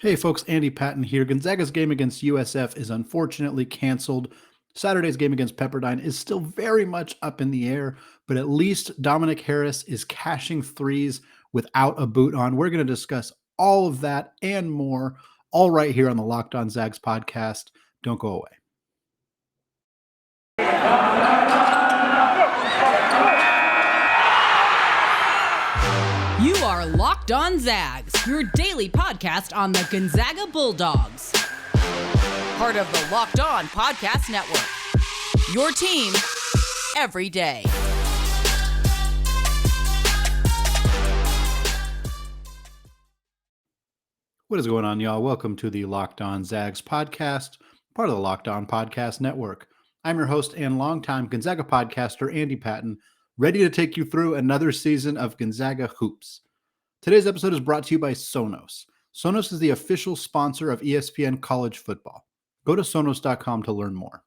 Hey folks, Andy Patton here. Gonzaga's game against USF is unfortunately canceled. Saturday's game against Pepperdine is still very much up in the air, but at least Dominic Harris is cashing threes without a boot on. We're going to discuss all of that and more, all right here on the Locked On Zags podcast. Don't go away. You are Locked On Zags, your daily podcast on the Gonzaga Bulldogs. Part of the Locked On Podcast Network. Your team every day. What is going on, y'all? Welcome to the Locked On Zags podcast, part of the Locked On Podcast Network. I'm your host and longtime Gonzaga podcaster, Andy Patton, ready to take you through another season of Gonzaga Hoops. Today's episode is brought to you by Sonos. Sonos is the official sponsor of ESPN College Football. Go to Sonos.com to learn more.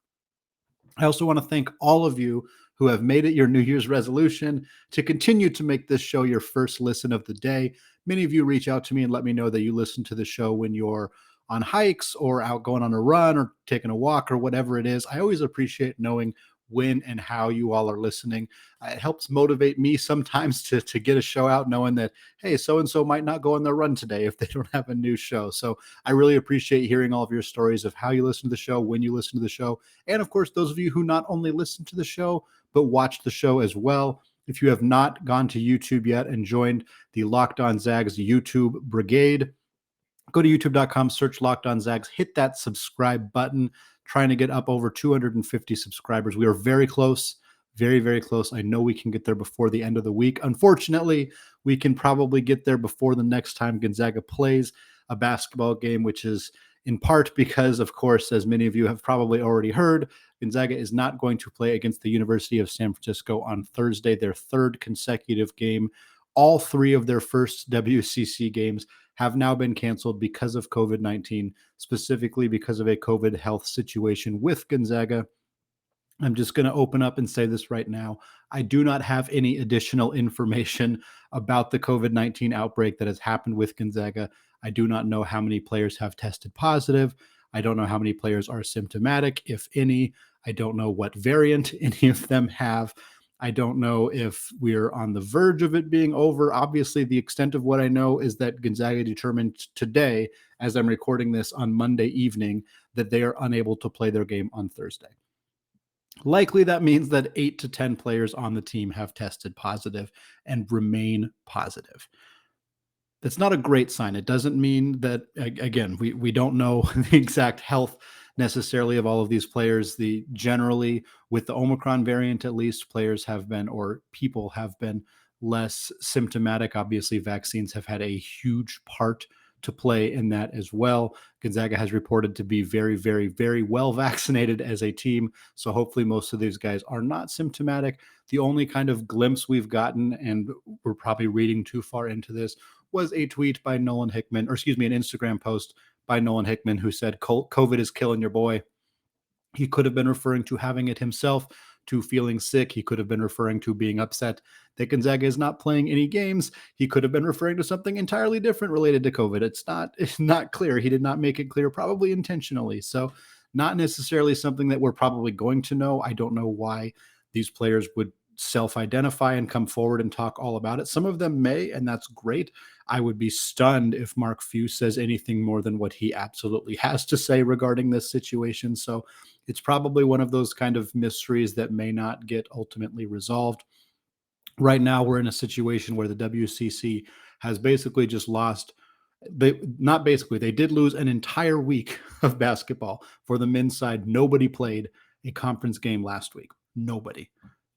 I also want to thank all of you who have made it your New Year's resolution to continue to make this show your first listen of the day. Many of you reach out to me and let me know that you listen to the show when you're on hikes or out going on a run or taking a walk or whatever it is. I always appreciate knowing when and how you all are listening. It helps motivate me sometimes to get a show out knowing that, hey, so-and-so might not go on their run today if they don't have a new show. So I really appreciate hearing all of your stories of how you listen to the show, when you listen to the show. And of course, those of you who not only listen to the show, but watch the show as well. If you have not gone to YouTube yet and joined the Locked On Zags YouTube brigade, go to youtube.com, search Locked On Zags, hit that subscribe button. Trying to get up over 250 subscribers. We are very close, very, very close. I know we can get there before the end of the week. Unfortunately, we can probably get there before the next time Gonzaga plays a basketball game, which is in part because, of course, as many of you have probably already heard, Gonzaga is not going to play against the University of San Francisco on Thursday, their third consecutive game. All three of their first WCC games have now been canceled because of COVID-19, specifically because of a COVID health situation with Gonzaga. I'm just going to open up and say this right now. I do not have any additional information about the COVID-19 outbreak that has happened with Gonzaga. I do not know how many players have tested positive. I don't know how many players are symptomatic, if any. I don't know what variant any of them have. I don't know if we're on the verge of it being over. Obviously, the extent of what I know is that Gonzaga determined today, as I'm recording this on Monday evening, that they are unable to play their game on Thursday. Likely that means that 8 to 10 players on the team have tested positive and remain positive. That's not a great sign. It doesn't mean that, again, we don't know the exact health necessarily of all of these players. Generally with the Omicron variant, at least, players have been, or people have been, less symptomatic. Obviously, vaccines have had a huge part to play in that as well. Gonzaga has reported to be very, very, very well vaccinated as a team. So hopefully most of these guys are not symptomatic. The only kind of glimpse we've gotten, and we're probably reading too far into this, was a tweet by Nolan Hickman, or excuse me, an Instagram post by Nolan Hickman, who said, COVID is killing your boy. He could have been referring to having it himself, to feeling sick. He could have been referring to being upset that Gonzaga is not playing any games. He could have been referring to something entirely different related to COVID. It's not clear. He did not make it clear, probably intentionally. So not necessarily something that we're probably going to know. I don't know why these players would self-identify and come forward and talk all about it. Some of them may, and that's great. I would be stunned if Mark Few says anything more than what he absolutely has to say regarding this situation. So it's probably one of those kind of mysteries that may not get ultimately resolved. Right now, we're in a situation where the WCC has basically just lost. They did lose an entire week of basketball. For the men's side, nobody played a conference game last week. Nobody.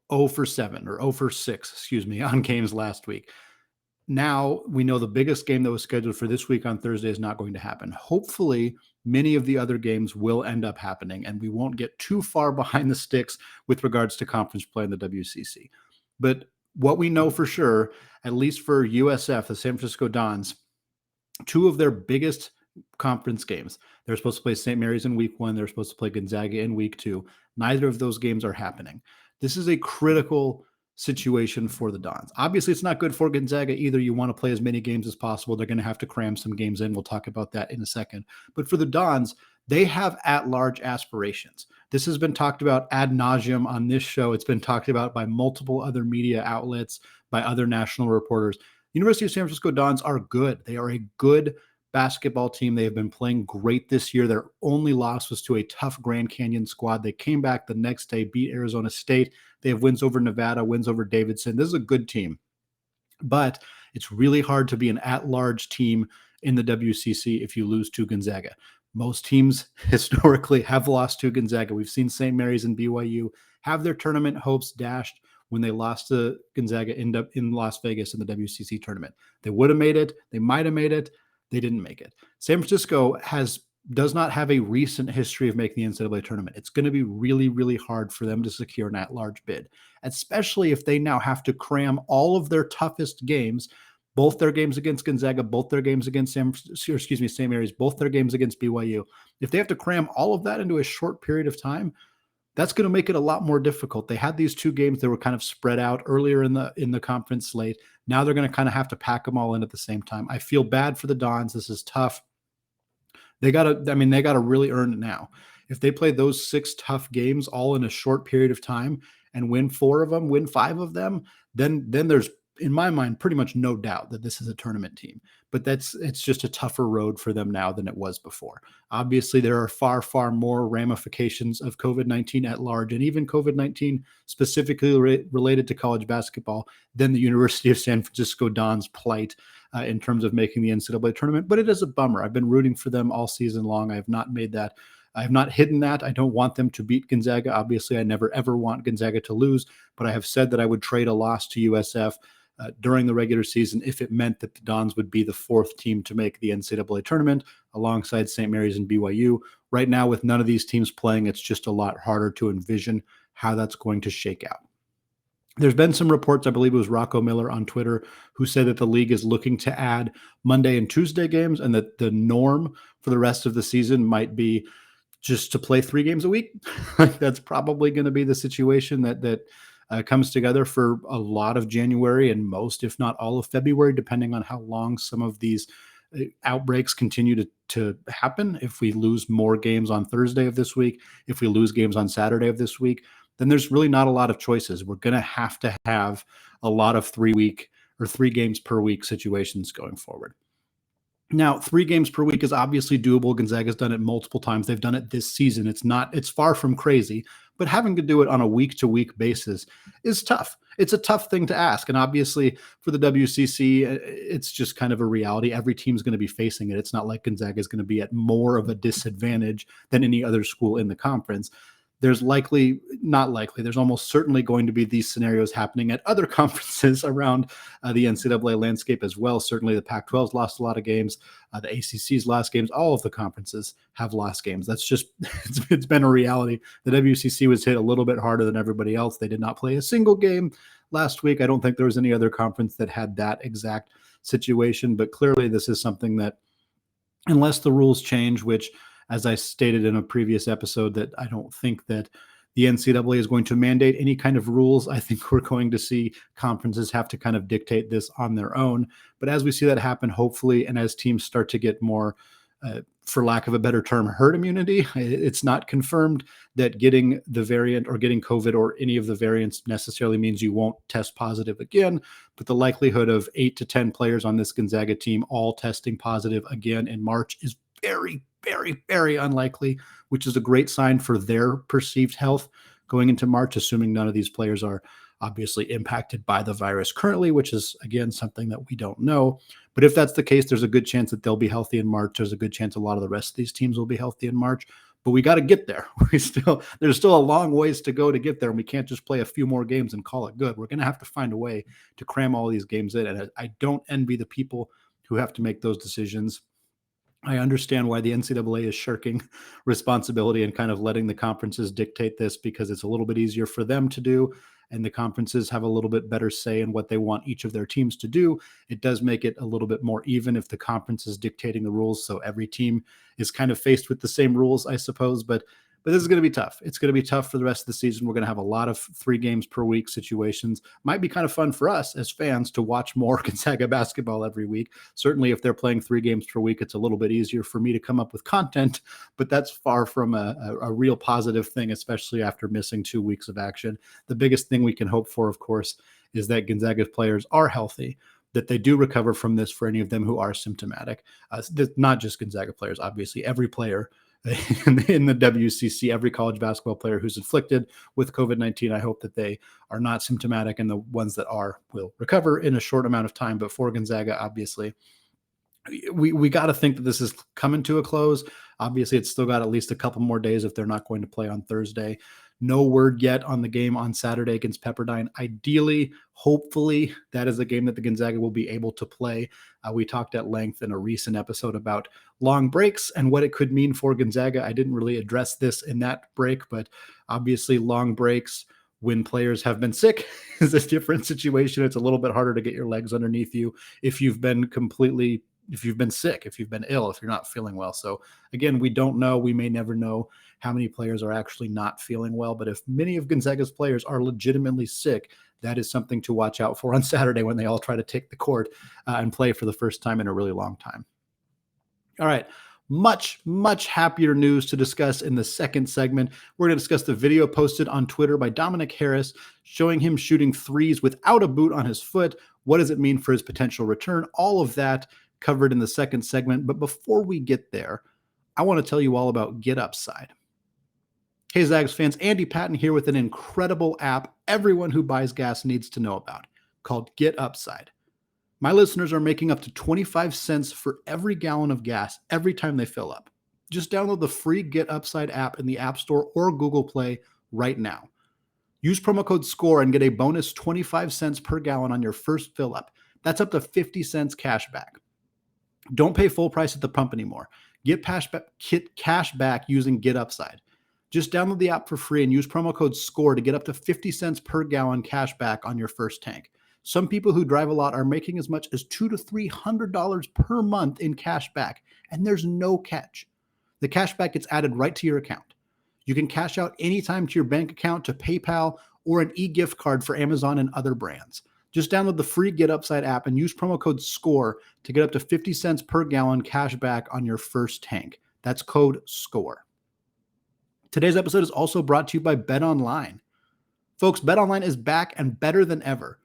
0 for 7 or 0 for 6, on games last week. Now we know the biggest game that was scheduled for this week on Thursday is not going to happen. Hopefully, many of the other games will end up happening, and we won't get too far behind the sticks with regards to conference play in the WCC. But what we know for sure, at least for USF, the San Francisco Dons, two of their biggest conference games, they're supposed to play St. Mary's in week 1. They're supposed to play Gonzaga in week 2. Neither of those games are happening. This is a critical situation for the Dons. Obviously, it's not good for Gonzaga either. You want to play as many games as possible. They're going to have to cram some games in. We'll talk about that in a second. But for the Dons, they have at-large aspirations. This has been talked about ad nauseum on this show. It's been talked about by multiple other media outlets, by other national reporters. University of San Francisco Dons are good. They are a good basketball team. They have been playing great this year. Their only loss was to a tough Grand Canyon squad. They came back the next day, beat Arizona State. They have wins over Nevada, wins over Davidson. This is a good team, but it's really hard to be an at-large team in the WCC if you lose to Gonzaga. Most teams historically have lost to Gonzaga. We've seen St. Mary's and BYU have their tournament hopes dashed when they lost to Gonzaga, end up in Las Vegas in the WCC tournament. They would have made it. They might have made it. They didn't make it. San Francisco does not have a recent history of making the NCAA tournament. It's going to be really, really hard for them to secure an at-large bid, especially if they now have to cram all of their toughest games, both their games against Gonzaga, both their games against St. Mary's, both their games against BYU. If they have to cram all of that into a short period of time, that's going to make it a lot more difficult. They had these two games that were kind of spread out earlier in the conference slate. Now they're going to kind of have to pack them all in at the same time. I feel bad for the Dons. This is tough. They got to really earn it now. If they play those 6 tough games all in a short period of time and win 4 of them, win 5 of them, then there's, in my mind, pretty much no doubt that this is a tournament team. But it's just a tougher road for them now than it was before. Obviously, there are far, far more ramifications of COVID-19 at large, and even COVID-19 specifically related to college basketball than the University of San Francisco Dons' plight in terms of making the NCAA tournament. But it is a bummer. I've been rooting for them all season long. I have not made that. I have not hidden that. I don't want them to beat Gonzaga. Obviously, I never, ever want Gonzaga to lose, but I have said that I would trade a loss to USF during the regular season if it meant that the Dons would be the 4th team to make the NCAA tournament alongside St. Mary's and BYU. Right now, with none of these teams playing, it's just a lot harder to envision how that's going to shake out. There's been some reports, I believe it was Rocco Miller on Twitter, who said that the league is looking to add Monday and Tuesday games and that the norm for the rest of the season might be just to play 3 games a week. That's probably going to be the situation that comes together for a lot of January and most, if not all of February, depending on how long some of these outbreaks continue to happen. If we lose more games on Thursday of this week, if we lose games on Saturday of this week, then there's really not a lot of choices. We're going to have a lot of 3 games per week situations going forward. Now, 3 games per week is obviously doable. Gonzaga's done it multiple times. They've done it this season. It's far from crazy, but having to do it on a week-to-week basis is tough. It's a tough thing to ask. And obviously for the WCC, it's just kind of a reality. Every team's going to be facing it. It's not like Gonzaga is going to be at more of a disadvantage than any other school in the conference. There's there's almost certainly going to be these scenarios happening at other conferences around the NCAA landscape as well. Certainly the Pac-12's lost a lot of games. The ACC's lost games. All of the conferences have lost games. That's just, it's been a reality. The WCC was hit a little bit harder than everybody else. They did not play a single game last week. I don't think there was any other conference that had that exact situation, but clearly this is something that, unless the rules change, which, as I stated in a previous episode, that I don't think that the NCAA is going to mandate any kind of rules. I think we're going to see conferences have to kind of dictate this on their own. But as we see that happen, hopefully, and as teams start to get more, for lack of a better term, herd immunity, it's not confirmed that getting the variant or getting COVID or any of the variants necessarily means you won't test positive again. But the likelihood of 8 to 10 players on this Gonzaga team all testing positive again in March is very, very, very unlikely, which is a great sign for their perceived health going into March, assuming none of these players are obviously impacted by the virus currently, which is, again, something that we don't know. But if that's the case, there's a good chance that they'll be healthy in March. There's a good chance a lot of the rest of these teams will be healthy in March. But we got to get there. There's still a long ways to go to get there, and we can't just play a few more games and call it good. We're going to have to find a way to cram all these games in, and I don't envy the people who have to make those decisions. I understand why the NCAA is shirking responsibility and kind of letting the conferences dictate this, because it's a little bit easier for them to do, and the conferences have a little bit better say in what they want each of their teams to do. It does make it a little bit more even if the conference is dictating the rules, so every team is kind of faced with the same rules, I suppose. But But this is going to be tough. It's going to be tough for the rest of the season. We're going to have a lot of 3 games per week situations. Might be kind of fun for us as fans to watch more Gonzaga basketball every week. Certainly, if they're playing 3 games per week, it's a little bit easier for me to come up with content, but that's far from a real positive thing, especially after missing 2 weeks of action. The biggest thing we can hope for, of course, is that Gonzaga's players are healthy, that they do recover from this for any of them who are symptomatic. Not just Gonzaga players, obviously, every player in the WCC, every college basketball player who's afflicted with COVID-19, I hope that they are not symptomatic, and the ones that are will recover in a short amount of time. But for Gonzaga, obviously, we got to think that this is coming to a close. Obviously, it's still got at least a couple more days if they're not going to play on Thursday. No word yet on the game on Saturday against Pepperdine. Ideally, hopefully, that is a game that the Gonzaga will be able to play. We talked at length in a recent episode about long breaks and what it could mean for Gonzaga. I didn't really address this in that break, but obviously long breaks when players have been sick is a different situation. It's a little bit harder to get your legs underneath you if you've been sick, if you've been ill, if you're not feeling well. So again, we don't know. We may never know how many players are actually not feeling well. But if many of Gonzaga's players are legitimately sick, that is something to watch out for on Saturday when they all try to take the court and play for the first time in a really long time. All right. Much, much happier news to discuss in the second segment. We're going to discuss the video posted on Twitter by Dominic Harris showing him shooting threes without a boot on his foot. What does it mean for his potential return? All of that covered in the second segment. But before we get there, I want to tell you all about Get Upside. Hey, Zags fans, Andy Patton here with an incredible app everyone who buys gas needs to know about, called Get Upside. My listeners are making up to 25 cents for every gallon of gas every time they fill up. Just download the free Get Upside app in the App Store or Google Play right now. Use promo code SCORE and get a bonus 25 cents per gallon on your first fill up. That's up to 50 cents cash back. Don't pay full price at the pump anymore. Get cash back using Get Upside. Just download the app for free and use promo code SCORE to get up to 50 cents per gallon cash back on your first tank. Some people who drive a lot are making as much as $200 to $300 per month in cash back, and there's no catch. The cash back gets added right to your account. You can cash out anytime to your bank account, to PayPal, or an e-gift card for Amazon and other brands. Just download the free Get Upside app and use promo code SCORE to get up to 50 cents per gallon cash back on your first tank. That's code SCORE. Today's episode is also brought to you by BetOnline. Folks, BetOnline is back and better than ever.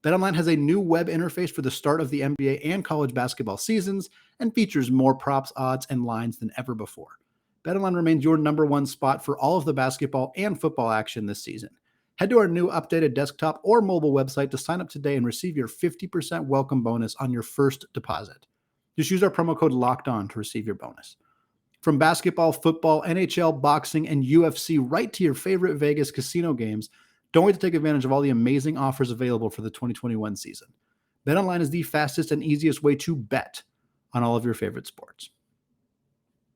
BetOnline has a new web interface for the start of the NBA and college basketball seasons and features more props, odds, and lines than ever before. BetOnline remains your number one spot for all of the basketball and football action this season. Head to our new updated desktop or mobile website to sign up today and receive your 50% welcome bonus on your first deposit. Just use our promo code LOCKEDON to receive your bonus. From basketball, football, NHL, boxing, and UFC right to your favorite Vegas casino games, don't wait to take advantage of all the amazing offers available for the 2021 season. BetOnline is the fastest and easiest way to bet on all of your favorite sports.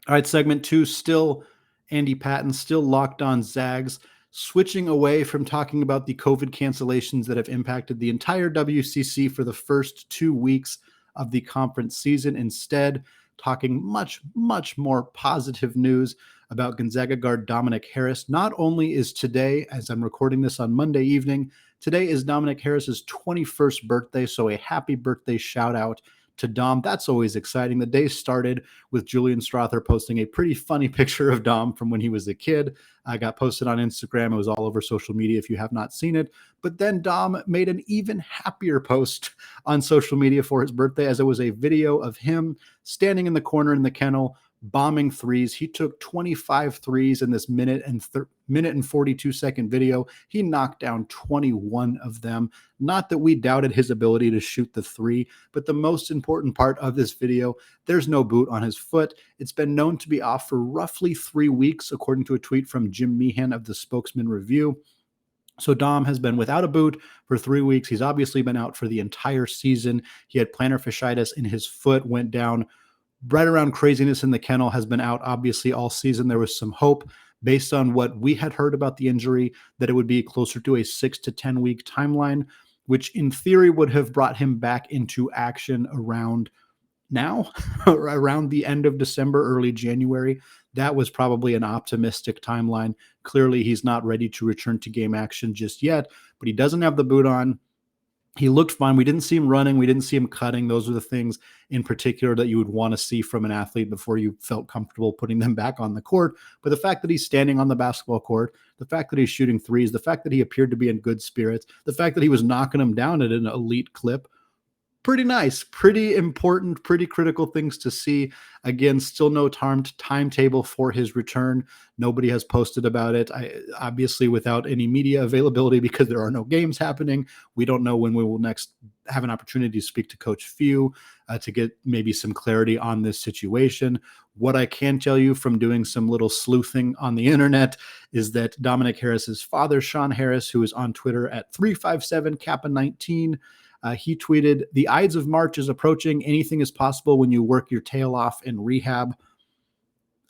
All right, segment 2, still Andy Patton, still Locked On Zags, switching away from talking about the COVID cancellations that have impacted the entire WCC for the first 2 weeks of the conference season. Instead, talking much, much more positive news about Gonzaga guard Dominic Harris. Not only is today, as I'm recording this on Monday evening, today is Dominic Harris's 21st birthday, so a happy birthday shout out to Dom. That's always exciting. The day started with Julian Strother posting a pretty funny picture of Dom from when he was a kid. I got posted on Instagram. It was all over social media if you have not seen it. But then Dom made an even happier post on social media for his birthday, as it was a video of him standing in the corner in the kennel, bombing threes. He took 25 threes in this minute and 42-second video. He knocked down 21 of them. Not that we doubted his ability to shoot the three, but the most important part of this video, there's no boot on his foot. It's been known to be off for roughly 3 weeks, according to a tweet from Jim Meehan of the Spokesman Review. So Dom has been without a boot for 3 weeks. He's obviously been out for the entire season. He had plantar fasciitis in his foot, went down right around craziness in the kennel, has been out obviously all season. There was some hope based on what we had heard about the injury that it would be closer to a 6 to 10 week timeline, which in theory would have brought him back into action around now, around the end of December, early January, that was probably an optimistic timeline. Clearly, he's not ready to return to game action just yet, but he doesn't have the boot on. He looked fine. We didn't see him running. We didn't see him cutting. Those are the things in particular that you would want to see from an athlete before you felt comfortable putting them back on the court. But the fact that he's standing on the basketball court, the fact that he's shooting threes, the fact that he appeared to be in good spirits, the fact that he was knocking them down at an elite clip, pretty nice, pretty important, pretty critical things to see. Again, still no timetable for his return. Nobody has posted about it. Obviously, without any media availability because there are no games happening, we don't know when we will next have an opportunity to speak to Coach Few to get maybe some clarity on this situation. What I can tell you from doing some little sleuthing on the internet is that Dominic Harris's father, Sean Harris, who is on Twitter at 357Kappa19, he tweeted, "The Ides of March is approaching. Anything is possible when you work your tail off in rehab."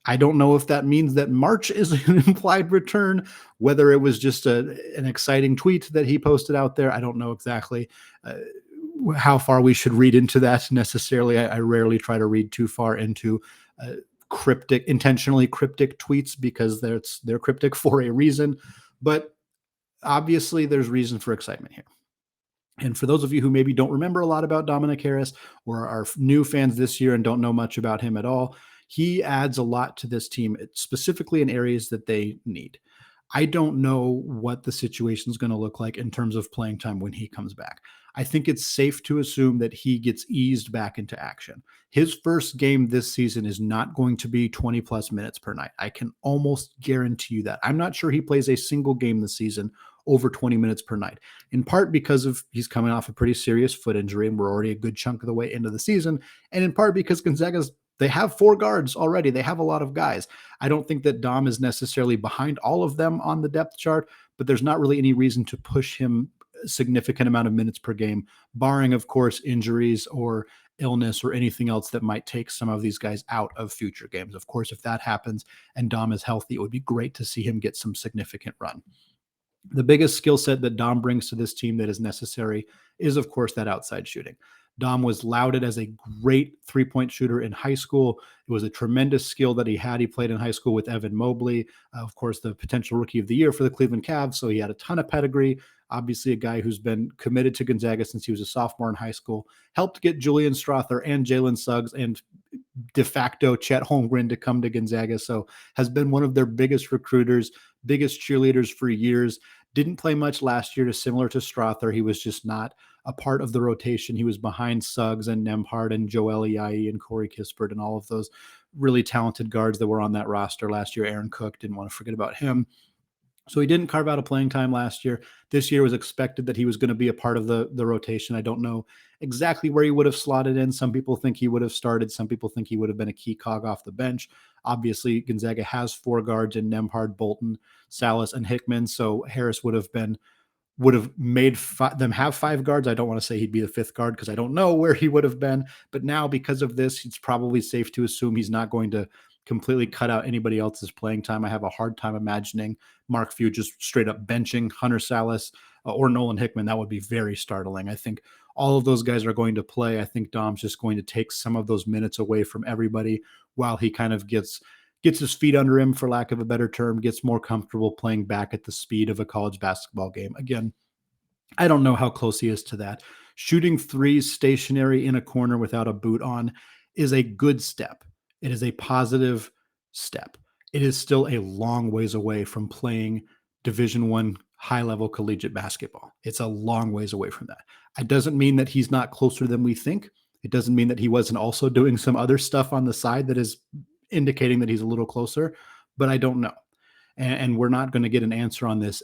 I don't know if that means that March is an implied return, whether it was just an exciting tweet that he posted out there. I don't know exactly how far we should read into that necessarily. I rarely try to read too far into intentionally cryptic tweets because they're cryptic for a reason. But obviously, there's reason for excitement here. And for those of you who maybe don't remember a lot about Dominic Harris or are new fans this year and don't know much about him at all, he adds a lot to this team, specifically in areas that they need. I don't know what the situation is going to look like in terms of playing time when he comes back. I think it's safe to assume that he gets eased back into action. His first game this season is not going to be 20 plus minutes per night. I can almost guarantee you that. I'm not sure he plays a single game this season over 20 minutes per night, in part because he's coming off a pretty serious foot injury and we're already a good chunk of the way into the season, and in part because they have 4 guards already. They have a lot of guys. I don't think that Dom is necessarily behind all of them on the depth chart, but there's not really any reason to push him a significant amount of minutes per game, barring, of course, injuries or illness or anything else that might take some of these guys out of future games. Of course, if that happens and Dom is healthy, it would be great to see him get some significant run. The biggest skill set that Dom brings to this team that is necessary is, of course, that outside shooting. Dom was lauded as a great three-point shooter in high school. It was a tremendous skill that he had. He played in high school with Evan Mobley, of course, the potential rookie of the year for the Cleveland Cavs. So he had a ton of pedigree. Obviously, a guy who's been committed to Gonzaga since he was a sophomore in high school. Helped get Julian Strother and Jalen Suggs and de facto Chet Holmgren to come to Gonzaga. So has been one of their biggest recruiters, biggest cheerleaders for years. Didn't play much last year, similar to Strother. He was just not a part of the rotation. He was behind Suggs and Nembhard and Joel Ayayi and Corey Kispert and all of those really talented guards that were on that roster last year. Aaron Cook, didn't want to forget about him. So he didn't carve out a playing time last year. This year was expected that he was going to be a part of the rotation. I don't know exactly where he would have slotted in. Some people think he would have started. Some people think he would have been a key cog off the bench. Obviously, Gonzaga has 4 guards in Nembhard, Bolton, Salas, and Hickman. So Harris would have made them have 5 guards. I don't want to say he'd be the 5th guard because I don't know where he would have been. But now, because of this, it's probably safe to assume he's not going to completely cut out anybody else's playing time. I have a hard time imagining Mark Few just straight up benching Hunter Salas or Nolan Hickman. That would be very startling. I think all of those guys are going to play. I think Dom's just going to take some of those minutes away from everybody while he kind of gets his feet under him, for lack of a better term, gets more comfortable playing back at the speed of a college basketball game. Again, I don't know how close he is to that. Shooting threes stationary in a corner without a boot on is a good step. It is a positive step. It is still a long ways away from playing Division I high-level collegiate basketball. It's a long ways away from that. It doesn't mean that he's not closer than we think. It doesn't mean that he wasn't also doing some other stuff on the side that is indicating that he's a little closer, but I don't know. And we're not going to get an answer on this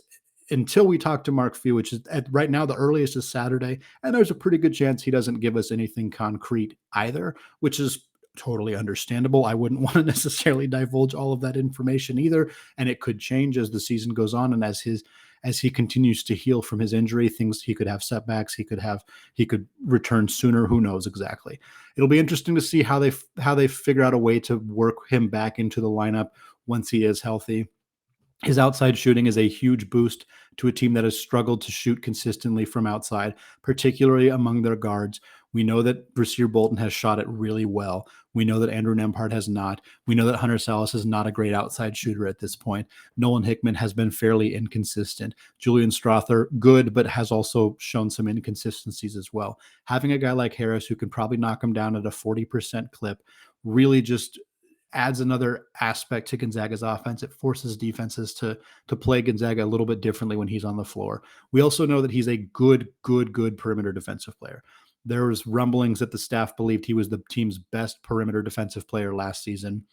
until we talk to Mark Few, which is right now the earliest is Saturday. And there's a pretty good chance he doesn't give us anything concrete either, which is totally understandable. I wouldn't want to necessarily divulge all of that information either. And it could change as the season goes on. And as he continues to heal from his injury, he could have setbacks. He could return sooner. Who knows exactly? It'll be interesting to see how they figure out a way to work him back into the lineup once he is healthy. His outside shooting is a huge boost to a team that has struggled to shoot consistently from outside, particularly among their guards. We know that Brashear Bolton has shot it really well. We know that Andrew Nembhard has not. We know that Hunter Salas is not a great outside shooter at this point. Nolan Hickman has been fairly inconsistent. Julian Strother, good, but has also shown some inconsistencies as well. Having a guy like Harris who can probably knock him down at a 40% clip really just adds another aspect to Gonzaga's offense. It forces defenses to play Gonzaga a little bit differently when he's on the floor. We also know that he's a good perimeter defensive player. There was rumblings that the staff believed he was the team's best perimeter defensive player last season,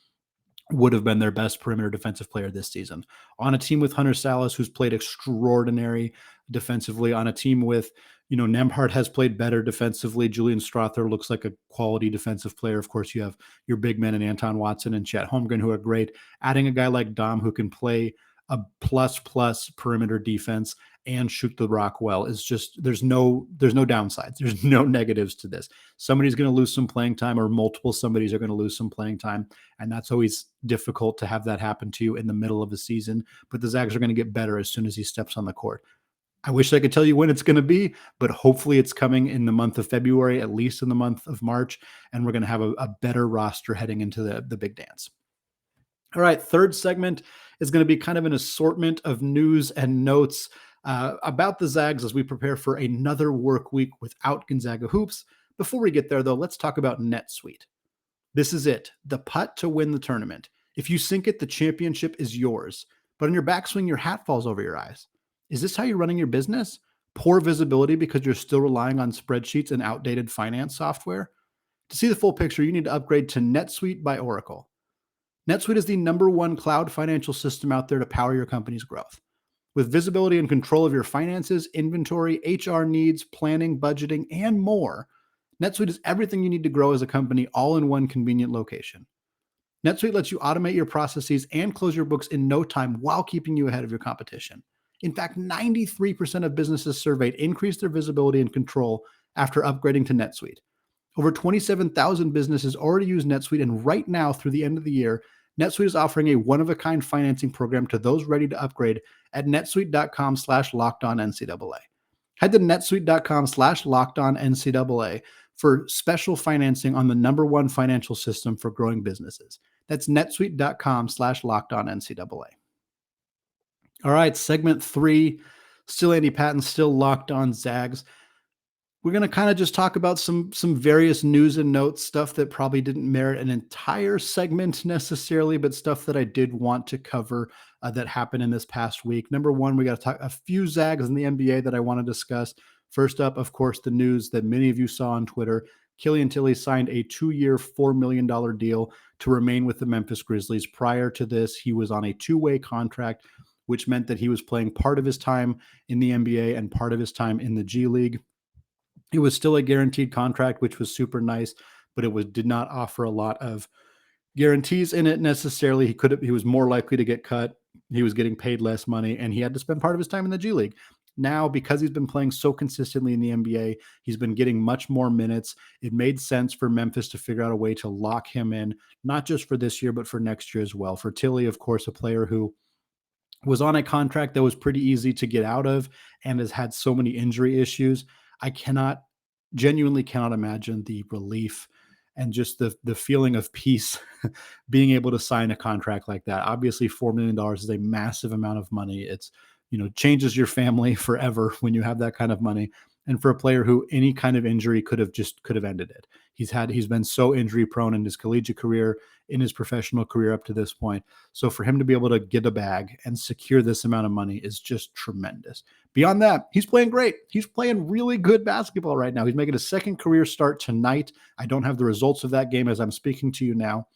would have been their best perimeter defensive player this season. On a team with Hunter Salas, who's played extraordinary defensively, on a team with, Nembhard has played better defensively. Julian Strother looks like a quality defensive player. Of course, you have your big men in Anton Watson and Chet Holmgren, who are great. Adding a guy like Dom, who can play a plus perimeter defense and shoot the rock well, is just, there's no downsides. There's no negatives to this. Somebody's going to lose some playing time, or multiple somebodies are going to lose some playing time. And that's always difficult to have that happen to you in the middle of a season. But the Zags are going to get better as soon as he steps on the court. I wish I could tell you when it's going to be, but hopefully it's coming in the month of February, at least in the month of March. And we're going to have a better roster heading into the big dance. All right, third segment is going to be kind of an assortment of news and notes about the Zags as we prepare for another work week without Gonzaga hoops. Before we get there, though, let's talk about NetSuite. This is it, the putt to win the tournament. If you sink it, the championship is yours. But on your backswing, your hat falls over your eyes. Is this how you're running your business? Poor visibility because you're still relying on spreadsheets and outdated finance software? To see the full picture, you need to upgrade to NetSuite by Oracle. NetSuite is the #1 cloud financial system out there to power your company's growth. With visibility and control of your finances, inventory, HR needs, planning, budgeting, and more, NetSuite is everything you need to grow as a company, all in one convenient location. NetSuite lets you automate your processes and close your books in no time while keeping you ahead of your competition. In fact, 93% of businesses surveyed increased their visibility and control after upgrading to NetSuite. Over 27,000 businesses already use NetSuite, and right now, through the end of the year, NetSuite is offering a one-of-a-kind financing program to those ready to upgrade at netsuite.com/lockedonncaa. Head to netsuite.com/lockedonncaa for special financing on the #1 financial system for growing businesses. That's netsuite.com/lockedonncaa. All right, segment 3, still Andy Patton, still Locked On Zags. We're going to kind of just talk about some various news and notes, stuff that probably didn't merit an entire segment necessarily, but stuff that I did want to cover that happened in this past week. Number one, we got to talk a few Zags in the NBA that I want to discuss. First up, of course, the news that many of you saw on Twitter. Killian Tillie signed a 2-year, $4 million deal to remain with the Memphis Grizzlies. Prior to this, he was on a 2-way contract, which meant that he was playing part of his time in the NBA and part of his time in the G League. It was still a guaranteed contract, which was super nice, but it did not offer a lot of guarantees in it necessarily. He was more likely to get cut. He was getting paid less money, and he had to spend part of his time in the G League. Now, because he's been playing so consistently in the NBA, he's been getting much more minutes. It made sense for Memphis to figure out a way to lock him in, not just for this year, but for next year as well. For Tillie, of course, a player who was on a contract that was pretty easy to get out of and has had so many injury issues. I genuinely cannot imagine the relief and just the feeling of peace being able to sign a contract like that. Obviously, $4 million is a massive amount of money. It's, changes your family forever when you have that kind of money. And for a player who any kind of injury could have ended it. He's been so injury prone in his collegiate career, in his professional career up to this point. So for him to be able to get a bag and secure this amount of money is just tremendous. Beyond that, he's playing great. He's playing really good basketball right now. He's making a second career start tonight. I don't have the results of that game as I'm speaking to you now,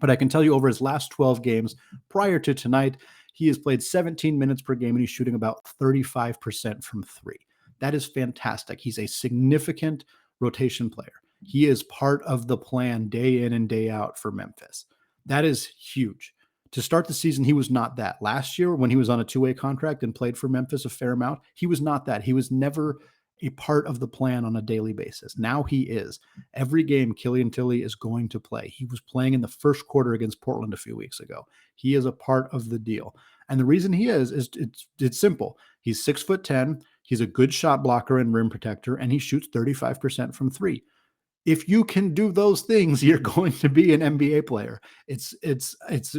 but I can tell you over his last 12 games prior to tonight, he has played 17 minutes per game and he's shooting about 35% from 3. That is fantastic. He's a significant rotation player. He is part of the plan day in and day out for Memphis. That is huge. To start the season, he was not that. Last year, when he was on a 2-way contract and played for Memphis a fair amount, he was not that. He was never a part of the plan on a daily basis. Now he is. Every game, Killian Tillie is going to play. He was playing in the first quarter against Portland a few weeks ago. He is a part of the deal. And the reason he is it's simple. He's 6'10". He's a good shot blocker and rim protector, and he shoots 35% from three. If you can do those things, you're going to be an NBA player. It's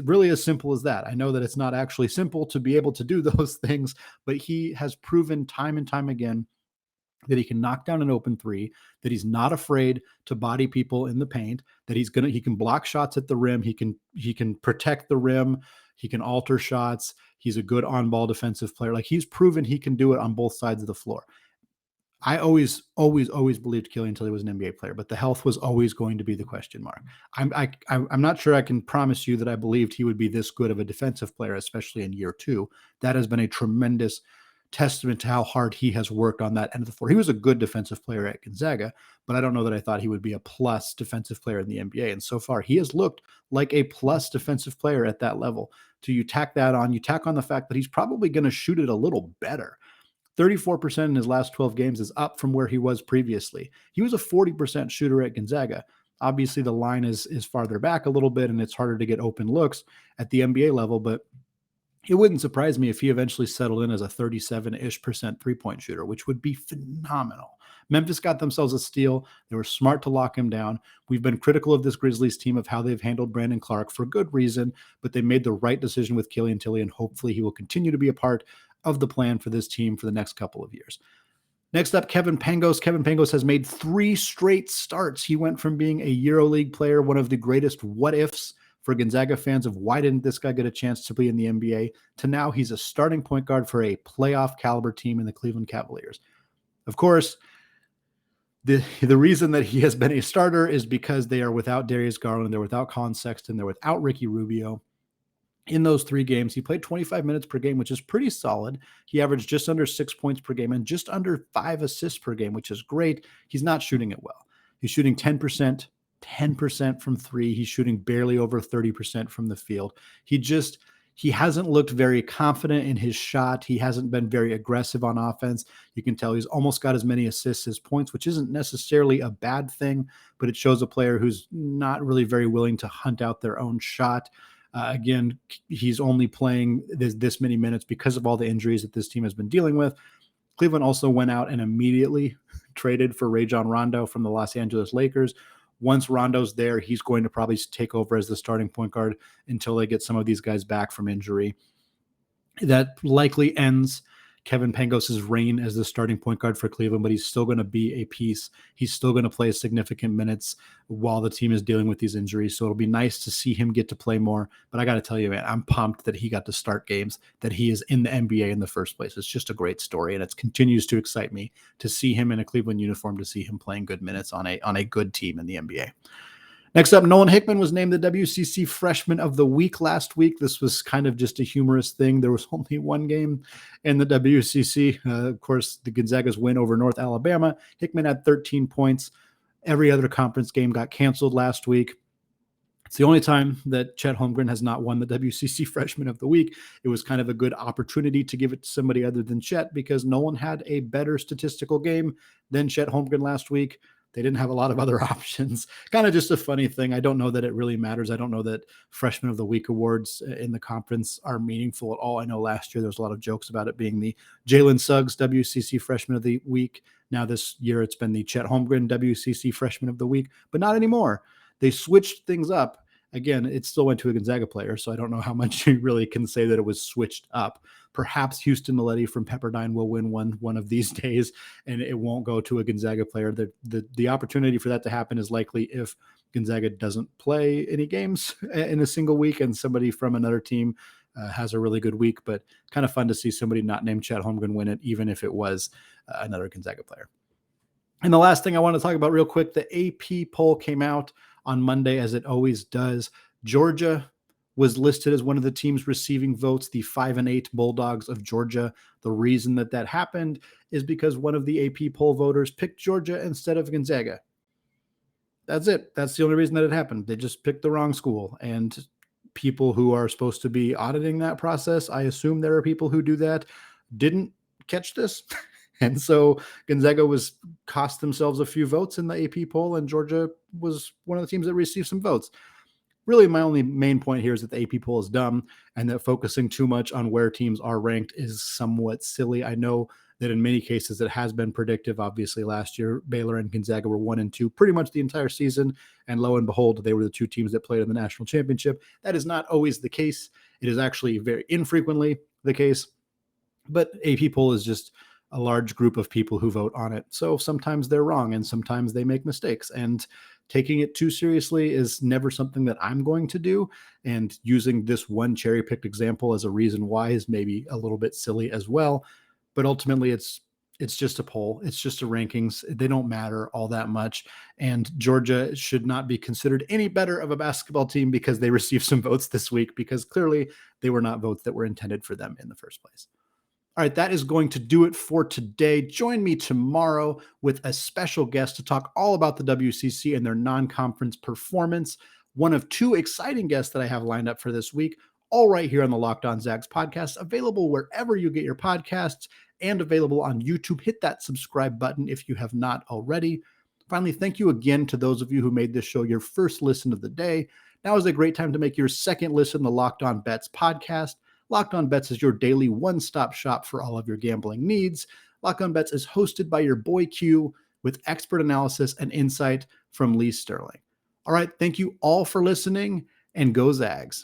really as simple as that. I know that it's not actually simple to be able to do those things, but he has proven time and time again that he can knock down an open three, that he's not afraid to body people in the paint, that he can block shots at the rim, he can protect the rim, he can alter shots. He's a good on-ball defensive player. Like, he's proven he can do it on both sides of the floor. I always believed Killian Tillie was an NBA player, but the health was always going to be the question mark. I'm not sure I can promise you that I believed he would be this good of a defensive player, especially in year two. That has been a tremendous testament to how hard he has worked on that end of the floor. He was a good defensive player at Gonzaga, but I don't know that I thought he would be a plus defensive player in the NBA. And so far, he has looked like a plus defensive player at that level. So you tack on the fact that he's probably going to shoot it a little better. 34% in his last 12 games is up from where he was previously. He was a 40% shooter at Gonzaga. Obviously, the line is farther back a little bit, and it's harder to get open looks at the NBA level, but it wouldn't surprise me if he eventually settled in as a 37-ish% three-point shooter, which would be phenomenal. Memphis got themselves a steal. They were smart to lock him down. We've been critical of this Grizzlies team of how they've handled Brandon Clark for good reason, but they made the right decision with Killian Tillie, and hopefully he will continue to be a part of the plan for this team for the next couple of years. Next up, Kevin Pangos. Kevin Pangos has made 3 straight starts. He went from being a EuroLeague player, one of the greatest what-ifs for Gonzaga fans of why didn't this guy get a chance to be in the NBA, to now he's a starting point guard for a playoff caliber team in the Cleveland Cavaliers. Of course, the reason that he has been a starter is because they are without Darius Garland, they're without Colin Sexton, they're without Ricky Rubio. In those 3 games, he played 25 minutes per game, which is pretty solid. He averaged just under 6 points per game and just under 5 assists per game, which is great. He's not shooting it well. He's shooting 10% from 3. He's shooting barely over 30% from the field. He hasn't looked very confident in his shot. He hasn't been very aggressive on offense. You can tell he's almost got as many assists as points, which isn't necessarily a bad thing, but it shows a player who's not really very willing to hunt out their own shot. Again, he's only playing this many minutes because of all the injuries that this team has been dealing with. Cleveland also went out and immediately traded for Rajon Rondo from the Los Angeles Lakers. Once Rondo's there, he's going to probably take over as the starting point guard until they get some of these guys back from injury. That likely ends Kevin Pangos' reign as the starting point guard for Cleveland, but he's still going to be a piece. He's still going to play significant minutes while the team is dealing with these injuries. So it'll be nice to see him get to play more. But I got to tell you, man, I'm pumped that he got to start games, that he is in the NBA in the first place. It's just a great story, and it continues to excite me to see him in a Cleveland uniform, to see him playing good minutes on a good team in the NBA. Next up, Nolan Hickman was named the WCC Freshman of the Week last week. This was kind of just a humorous thing. There was only one game in the WCC. Of course, the Gonzaga's win over North Alabama. Hickman had 13 points. Every other conference game got canceled last week. It's the only time that Chet Holmgren has not won the WCC Freshman of the Week. It was kind of a good opportunity to give it to somebody other than Chet because Nolan had a better statistical game than Chet Holmgren last week. They didn't have a lot of other options. Kind of just a funny thing. I don't know that it really matters. I don't know that Freshman of the Week awards in the conference are meaningful at all. I know last year there was a lot of jokes about it being the Jalen Suggs WCC Freshman of the Week. Now this year it's been the Chet Holmgren WCC Freshman of the Week, but not anymore. They switched things up. Again, it still went to a Gonzaga player, so I don't know how much you really can say that it was switched up. Perhaps Houston Maletti from Pepperdine will win one of these days, and it won't go to a Gonzaga player. The opportunity for that to happen is likely if Gonzaga doesn't play any games in a single week and somebody from another team has a really good week, but kind of fun to see somebody not named Chet Holmgren win it, even if it was another Gonzaga player. And the last thing I want to talk about real quick, the AP poll came out on Monday, as it always does. Georgia was listed as one of the teams receiving votes, the 5-8 Bulldogs of Georgia. The reason that happened is because one of the AP poll voters picked Georgia instead of Gonzaga. That's it. That's the only reason that it happened. They just picked the wrong school. And people who are supposed to be auditing that process, I assume there are people who do that, didn't catch this. And so Gonzaga cost themselves a few votes in the AP poll, and Georgia was one of the teams that received some votes. Really, my only main point here is that the AP poll is dumb and that focusing too much on where teams are ranked is somewhat silly. I know that in many cases it has been predictive. Obviously, last year, Baylor and Gonzaga were 1-2 pretty much the entire season. And lo and behold, they were the two teams that played in the national championship. That is not always the case. It is actually very infrequently the case. But AP poll is just a large group of people who vote on it. So sometimes they're wrong and sometimes they make mistakes. And taking it too seriously is never something that I'm going to do. And using this one cherry-picked example as a reason why is maybe a little bit silly as well. But ultimately, it's just a poll. It's just a rankings. They don't matter all that much. And Georgia should not be considered any better of a basketball team because they received some votes this week, because clearly they were not votes that were intended for them in the first place. All right, that is going to do it for today. Join me tomorrow with a special guest to talk all about the WCC and their non-conference performance. One of two exciting guests that I have lined up for this week, all right here on the Locked On Zags podcast, available wherever you get your podcasts and available on YouTube. Hit that subscribe button if you have not already. Finally, thank you again to those of you who made this show your first listen of the day. Now is a great time to make your second listen to the Locked On Bets podcast. Locked On Bets is your daily one-stop shop for all of your gambling needs. Locked On Bets is hosted by your boy Q with expert analysis and insight from Lee Sterling. All right, thank you all for listening, and go Zags.